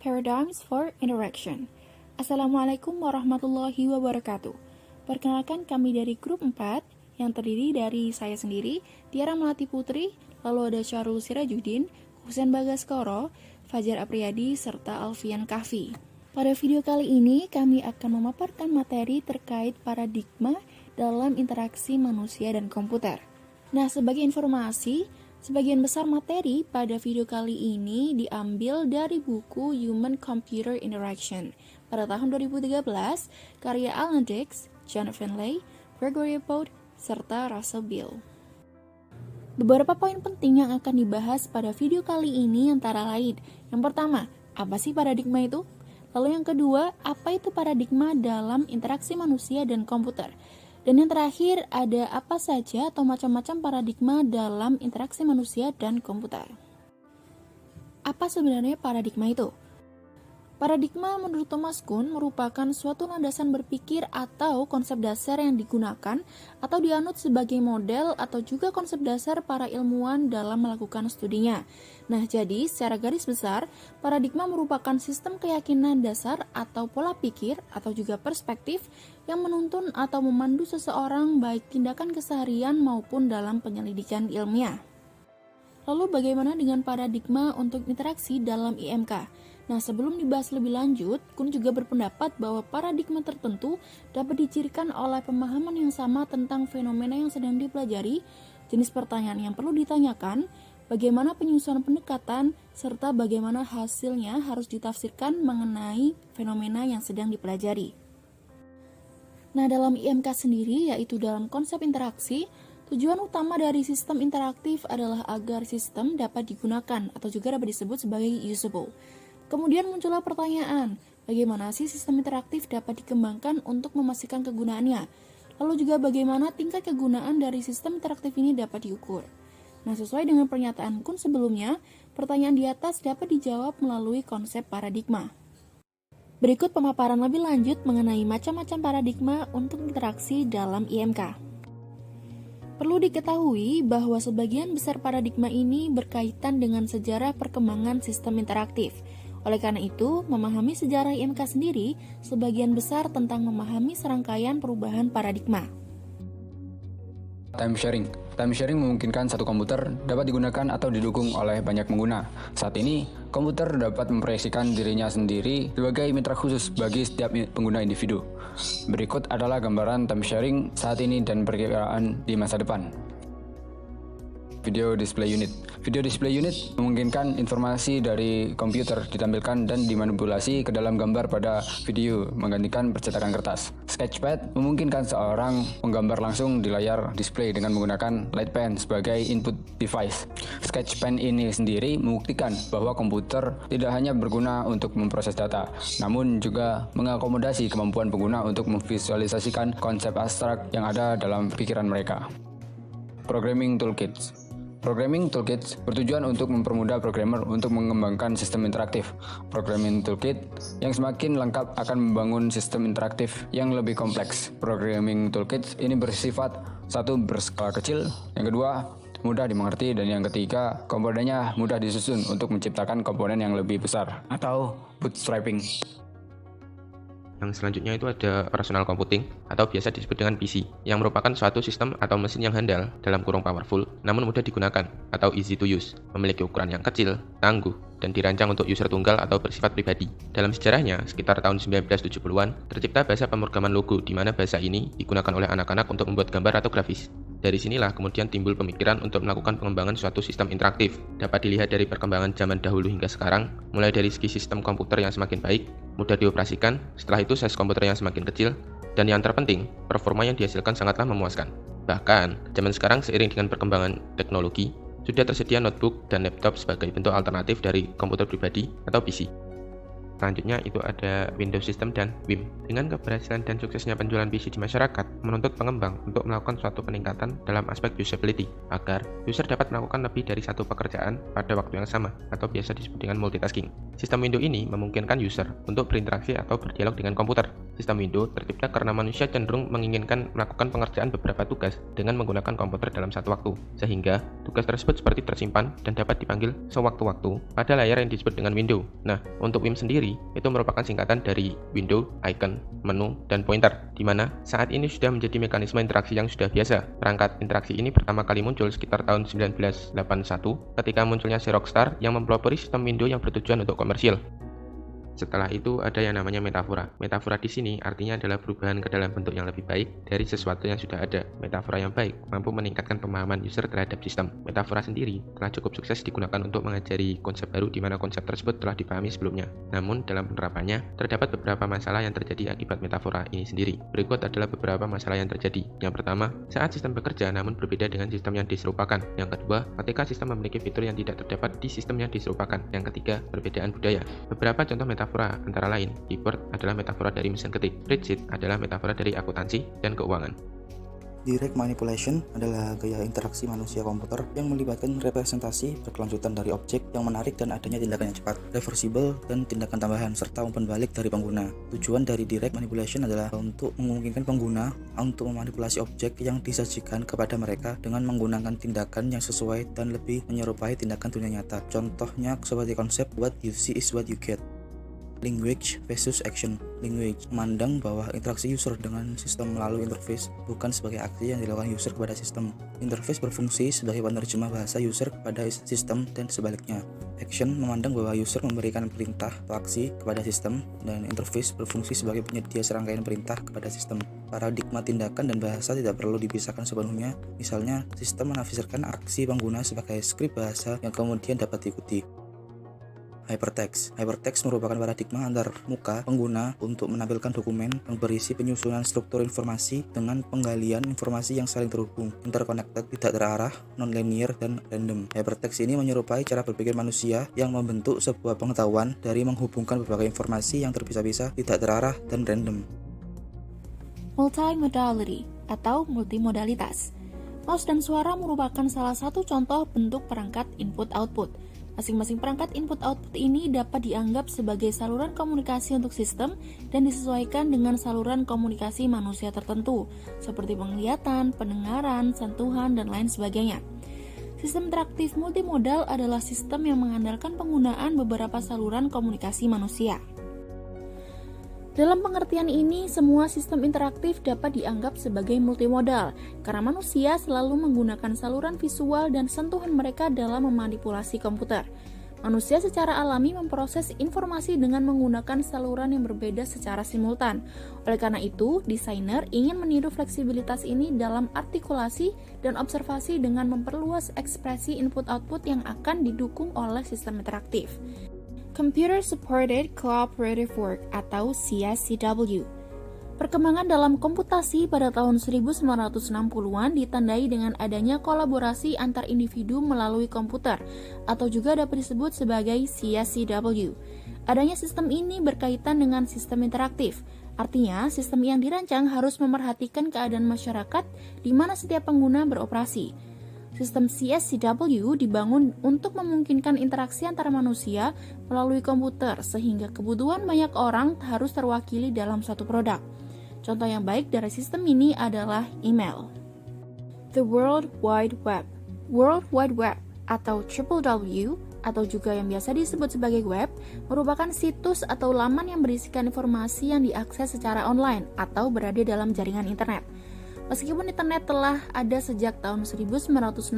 Paradigms for Interaction. Assalamualaikum warahmatullahi wabarakatuh. Perkenalkan, kami dari grup 4 yang terdiri dari saya sendiri, Tiara Melati Putri, lalu ada Syarul Sirajuddin, Husein Bagaskoro, Fajar Apriyadi, serta Alfian Kahfi. Pada video kali ini, kami akan memaparkan materi terkait paradigma dalam interaksi manusia dan komputer. Nah, sebagai informasi, sebagian besar materi pada video kali ini diambil dari buku Human-Computer Interaction pada tahun 2013, karya Alan Dix, John Finlay, Gregory Pote, serta Russell Beal. Beberapa poin penting yang akan dibahas pada video kali ini antara lain. Yang pertama, apa sih paradigma itu? Lalu yang kedua, apa itu paradigma dalam interaksi manusia dan komputer? Dan yang terakhir, ada apa saja atau macam-macam paradigma dalam interaksi manusia dan komputer. Apa sebenarnya paradigma itu? Paradigma menurut Thomas Kuhn merupakan suatu landasan berpikir atau konsep dasar yang digunakan atau dianut sebagai model atau juga konsep dasar para ilmuwan dalam melakukan studinya. Nah, jadi secara garis besar, paradigma merupakan sistem keyakinan dasar atau pola pikir atau juga perspektif yang menuntun atau memandu seseorang baik tindakan keseharian maupun dalam penyelidikan ilmiah. Lalu bagaimana dengan paradigma untuk interaksi dalam IMK? Nah, sebelum dibahas lebih lanjut, Kuhn juga berpendapat bahwa paradigma tertentu dapat dicirikan oleh pemahaman yang sama tentang fenomena yang sedang dipelajari, jenis pertanyaan yang perlu ditanyakan, bagaimana penyusunan pendekatan, serta bagaimana hasilnya harus ditafsirkan mengenai fenomena yang sedang dipelajari. Nah, dalam IMK sendiri, yaitu dalam konsep interaksi, tujuan utama dari sistem interaktif adalah agar sistem dapat digunakan atau juga dapat disebut sebagai usable. Kemudian muncullah pertanyaan, bagaimana sih sistem interaktif dapat dikembangkan untuk memastikan kegunaannya? Lalu juga bagaimana tingkat kegunaan dari sistem interaktif ini dapat diukur? Nah, sesuai dengan pernyataan Kuhn sebelumnya, pertanyaan di atas dapat dijawab melalui konsep paradigma. Berikut pemaparan lebih lanjut mengenai macam-macam paradigma untuk interaksi dalam IMK. Perlu diketahui bahwa sebagian besar paradigma ini berkaitan dengan sejarah perkembangan sistem interaktif. Oleh karena itu, memahami sejarah IMK sendiri sebagian besar tentang memahami serangkaian perubahan paradigma. Time sharing memungkinkan satu komputer dapat digunakan atau didukung oleh banyak pengguna. Saat ini, komputer dapat memproyeksikan dirinya sendiri sebagai mitra khusus bagi setiap pengguna individu. Berikut adalah gambaran time sharing saat ini dan perkiraan di masa depan. Video display unit. Video display unit memungkinkan informasi dari komputer ditampilkan dan dimanipulasi ke dalam gambar pada video, menggantikan percetakan kertas. Sketchpad memungkinkan seorang menggambar langsung di layar display dengan menggunakan light pen sebagai input device. Sketch pen ini sendiri membuktikan bahwa komputer tidak hanya berguna untuk memproses data, namun juga mengakomodasi kemampuan pengguna untuk memvisualisasikan konsep abstrak yang ada dalam pikiran mereka. Programming toolkits. Programming toolkits bertujuan untuk mempermudah programmer untuk mengembangkan sistem interaktif. Programming toolkit yang semakin lengkap akan membangun sistem interaktif yang lebih kompleks. Programming toolkits ini bersifat satu, berskala kecil, yang kedua, mudah dimengerti, dan yang ketiga, komponennya mudah disusun untuk menciptakan komponen yang lebih besar atau bootstrapping. Yang selanjutnya itu ada personal computing atau biasa disebut dengan PC, yang merupakan suatu sistem atau mesin yang handal dalam kurung powerful namun mudah digunakan atau easy to use, memiliki ukuran yang kecil, tangguh, dan dirancang untuk user tunggal atau bersifat pribadi. Dalam sejarahnya, sekitar tahun 1970-an, tercipta bahasa pemrograman logo di mana bahasa ini digunakan oleh anak-anak untuk membuat gambar atau grafis. Dari sinilah kemudian timbul pemikiran untuk melakukan pengembangan suatu sistem interaktif. Dapat dilihat dari perkembangan zaman dahulu hingga sekarang, mulai dari segi sistem komputer yang semakin baik, mudah dioperasikan, setelah itu size komputer yang semakin kecil, dan yang terpenting, performa yang dihasilkan sangatlah memuaskan. Bahkan, zaman sekarang seiring dengan perkembangan teknologi, sudah tersedia notebook dan laptop sebagai bentuk alternatif dari komputer pribadi atau PC. Selanjutnya itu ada Windows System dan WIM. Dengan keberhasilan dan suksesnya penjualan PC di masyarakat, menuntut pengembang untuk melakukan suatu peningkatan dalam aspek usability, agar user dapat melakukan lebih dari satu pekerjaan pada waktu yang sama, atau biasa disebut dengan multitasking. Sistem Windows ini memungkinkan user untuk berinteraksi atau berdialog dengan komputer, Sistem Windows tercipta karena manusia cenderung menginginkan melakukan pengerjaan beberapa tugas dengan menggunakan komputer dalam satu waktu, sehingga tugas tersebut seperti tersimpan dan dapat dipanggil sewaktu-waktu pada layar yang disebut dengan window. Nah, untuk Wim sendiri, itu merupakan singkatan dari window, icon, menu, dan pointer, di mana saat ini sudah menjadi mekanisme interaksi yang sudah biasa. Perangkat interaksi ini pertama kali muncul sekitar tahun 1981 ketika munculnya si Rockstar yang mempelopori sistem window yang bertujuan untuk komersil. Setelah itu ada yang namanya metafora. Metafora di sini artinya adalah perubahan ke dalam bentuk yang lebih baik dari sesuatu yang sudah ada. Metafora yang baik mampu meningkatkan pemahaman user terhadap sistem. Metafora sendiri telah cukup sukses digunakan untuk mengajari konsep baru di mana konsep tersebut telah dipahami sebelumnya. Namun dalam penerapannya terdapat beberapa masalah yang terjadi akibat metafora ini sendiri. Berikut adalah beberapa masalah yang terjadi. Yang pertama, saat sistem bekerja namun berbeda dengan sistem yang diserupakan. Yang kedua, ketika sistem memiliki fitur yang tidak terdapat di sistem yang diserupakan. Yang ketiga, perbedaan budaya. Beberapa contoh metafora antara lain, keyboard adalah metafora dari mesin ketik, spreadsheet adalah metafora dari akuntansi dan keuangan. Direct manipulation adalah gaya interaksi manusia komputer yang melibatkan representasi berkelanjutan dari objek yang menarik dan adanya tindakan yang cepat, reversible, dan tindakan tambahan, serta umpan balik dari pengguna. Tujuan dari direct manipulation adalah untuk memungkinkan pengguna untuk memanipulasi objek yang disajikan kepada mereka dengan menggunakan tindakan yang sesuai dan lebih menyerupai tindakan dunia nyata. Contohnya seperti konsep what you see is what you get. Language versus action. Language memandang bahwa interaksi user dengan sistem melalui interface bukan sebagai aksi yang dilakukan user kepada sistem. Interface berfungsi sebagai penerjemah bahasa user kepada sistem dan sebaliknya. Action memandang bahwa user memberikan perintah atau aksi kepada sistem dan interface berfungsi sebagai penyedia serangkaian perintah kepada sistem. Paradigma tindakan dan bahasa tidak perlu dipisahkan sepenuhnya. Misalnya, sistem menafsirkan aksi pengguna sebagai skrip bahasa yang kemudian dapat diikuti. Hypertext. Hypertext merupakan paradigma antar muka pengguna untuk menampilkan dokumen yang berisi penyusunan struktur informasi dengan penggalian informasi yang saling terhubung, interconnected, tidak terarah, non-linear, dan random. Hypertext ini menyerupai cara berpikir manusia yang membentuk sebuah pengetahuan dari menghubungkan berbagai informasi yang terpisah-pisah, tidak terarah, dan random. Multimodality atau multimodalitas. Mouse dan suara merupakan salah satu contoh bentuk perangkat input-output. Masing-masing perangkat input-output ini dapat dianggap sebagai saluran komunikasi untuk sistem dan disesuaikan dengan saluran komunikasi manusia tertentu, seperti penglihatan, pendengaran, sentuhan, dan lain sebagainya. Sistem interaktif multimodal adalah sistem yang mengandalkan penggunaan beberapa saluran komunikasi manusia. Dalam pengertian ini, semua sistem interaktif dapat dianggap sebagai multimodal, karena manusia selalu menggunakan saluran visual dan sentuhan mereka dalam memanipulasi komputer. Manusia secara alami memproses informasi dengan menggunakan saluran yang berbeda secara simultan. Oleh karena itu, desainer ingin meniru fleksibilitas ini dalam artikulasi dan observasi dengan memperluas ekspresi input-output yang akan didukung oleh sistem interaktif. Computer Supported Cooperative Work atau CSCW. Perkembangan dalam komputasi pada tahun 1960-an ditandai dengan adanya kolaborasi antar individu melalui komputer atau juga dapat disebut sebagai CSCW. Adanya sistem ini berkaitan dengan sistem interaktif. Artinya, sistem yang dirancang harus memerhatikan keadaan masyarakat di mana setiap pengguna beroperasi. Sistem CSCW dibangun untuk memungkinkan interaksi antara manusia melalui komputer sehingga kebutuhan banyak orang harus terwakili dalam suatu produk. Contoh yang baik dari sistem ini adalah email. The World Wide Web. World Wide Web atau WWW atau juga yang biasa disebut sebagai web merupakan situs atau laman yang berisikan informasi yang diakses secara online atau berada dalam jaringan internet. Meskipun internet telah ada sejak tahun 1969,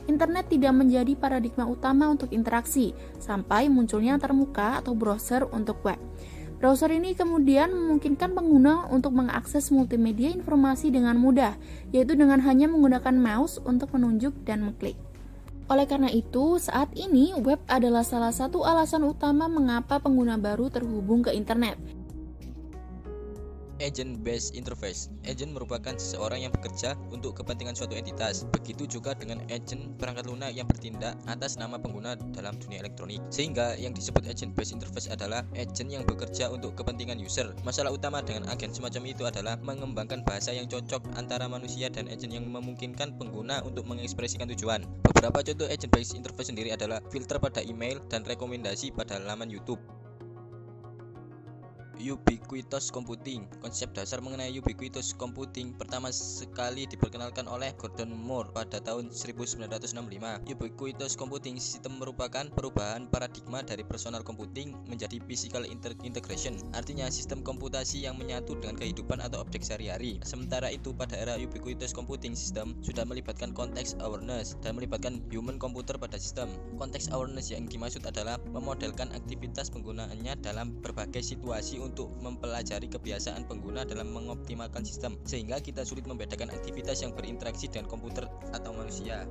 internet tidak menjadi paradigma utama untuk interaksi, sampai munculnya antarmuka atau browser untuk web. Browser ini kemudian memungkinkan pengguna untuk mengakses multimedia informasi dengan mudah, yaitu dengan hanya menggunakan mouse untuk menunjuk dan mengklik. Oleh karena itu, saat ini web adalah salah satu alasan utama mengapa pengguna baru terhubung ke internet. Agent-based interface. Agent merupakan seseorang yang bekerja untuk kepentingan suatu entitas. Begitu juga dengan agent, perangkat lunak yang bertindak atas nama pengguna dalam dunia elektronik. Sehingga yang disebut agent-based interface adalah agent yang bekerja untuk kepentingan user. Masalah utama dengan agen semacam itu adalah mengembangkan bahasa yang cocok antara manusia dan agent yang memungkinkan pengguna untuk mengekspresikan tujuan. Beberapa contoh agent-based interface sendiri adalah filter pada email dan rekomendasi pada laman YouTube. Ubiquitous computing. Konsep dasar mengenai ubiquitous computing pertama sekali diperkenalkan oleh Gordon Moore pada tahun 1965. Ubiquitous computing system merupakan perubahan paradigma dari personal computing menjadi physical integration, artinya sistem komputasi yang menyatu dengan kehidupan atau objek sehari-hari. Sementara itu, pada era ubiquitous computing system sudah melibatkan context awareness dan melibatkan human computer pada sistem. Context awareness yang dimaksud adalah memodelkan aktivitas penggunaannya dalam berbagai situasi untuk mempelajari kebiasaan pengguna dalam mengoptimalkan sistem, sehingga kita sulit membedakan aktivitas yang berinteraksi dengan komputer atau manusia.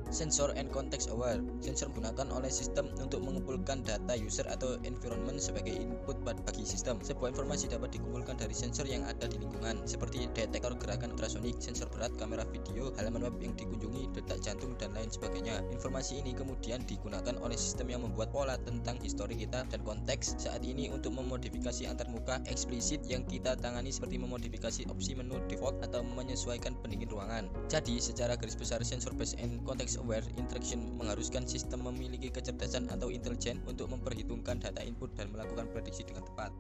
Sensor and context aware. Sensor digunakan oleh sistem untuk mengumpulkan data user atau environment sebagai input bagi sistem. Sebuah informasi dapat dikumpulkan dari sensor yang ada di lingkungan, seperti detektor gerakan ultrasonik, sensor berat, kamera video, halaman web yang dikunjungi, detak jantung, dan lain sebagainya. Informasi ini kemudian digunakan oleh sistem yang membuat pola tentang histori kita dan konteks saat ini untuk memodifikasi antarmuka eksplisit yang kita tangani, seperti memodifikasi opsi menu default atau menyesuaikan pendingin ruangan. Jadi, secara garis besar, sensor based and context aware interaction mengharuskan sistem memiliki kecerdasan atau intelijen untuk memperhitungkan data input dan melakukan prediksi dengan tepat.